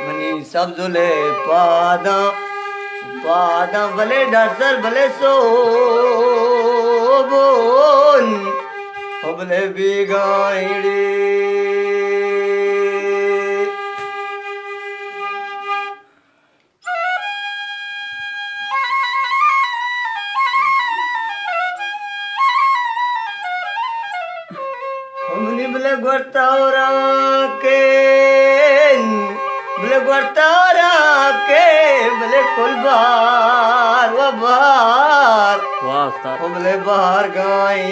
money सब्जुले पादा पादा भले डसर भले सो बोन भले बिगाड़ी हमने भले गुरतावरा के भले गुरतावरा के भले कुलबार व बार भले बाहर गाई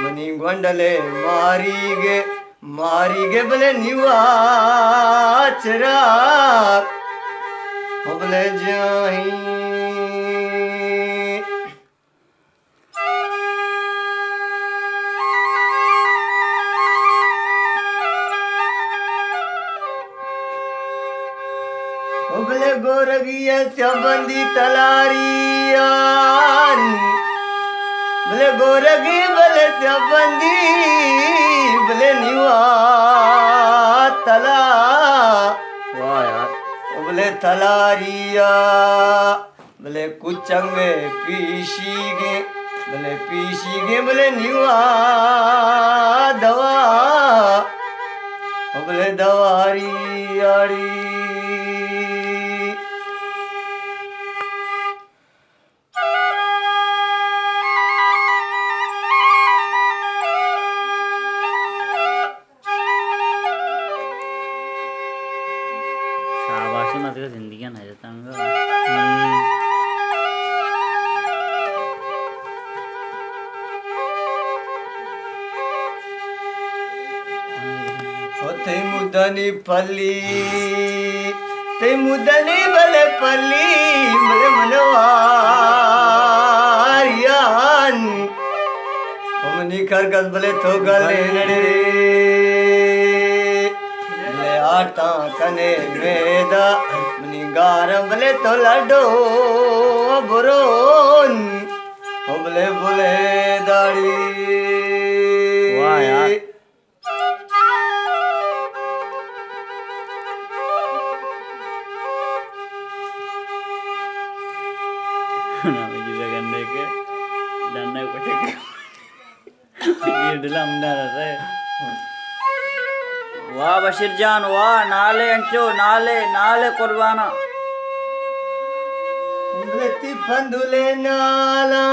मनी गोंडले मारी गे भले निवाचरा भले जाई भले गोरगिया सबंदी तलारियान भले गोरगी भले सबंदी भले निवा तला वाह यार भले तलारिया भले कुचंग में पीसी गे भले निवा दवा भले दवारी आड़ी शाबाशी मत जिंदगी ना जाता ते मुदनी भले पल्ली भले मनवारियान हमनी खरगस भले तो गले नड़े भले आटा कने मेदा मनी गारम भले तो लड्डो बुरोन भले भले दाढ़ी वाह यार गंडे के डंडा को वाह बशीर जान वाह नाले अंचो नाले कुर्बाना फंदुले नाला